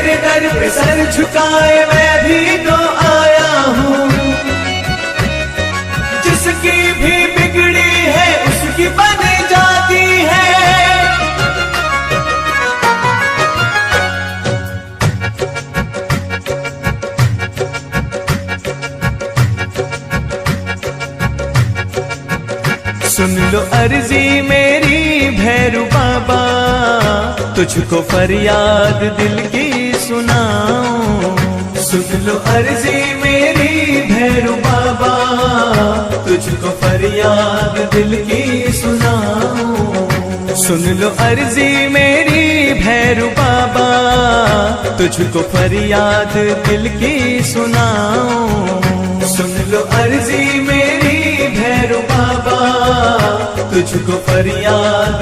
तेरे दर पे सर झुकाए मैं भी तो आया हूँ। जिसकी भी बिगड़ी है उसकी बन जाती है। सुन लो अर्जी मेरी भैरू बाबा, तुझको फरियाद दिल की सुनाऊं। सुन लो अर्जी मेरी भैरू बाबा, तुझको फरियाद दिल की सुनाऊं। सुन लो अर्जी मेरी भैरू बाबा, तुझको फरियाद दिल की सुनाऊं। सुन लो अर्जी मेरी भैरू बाबा, तुझको फरियाद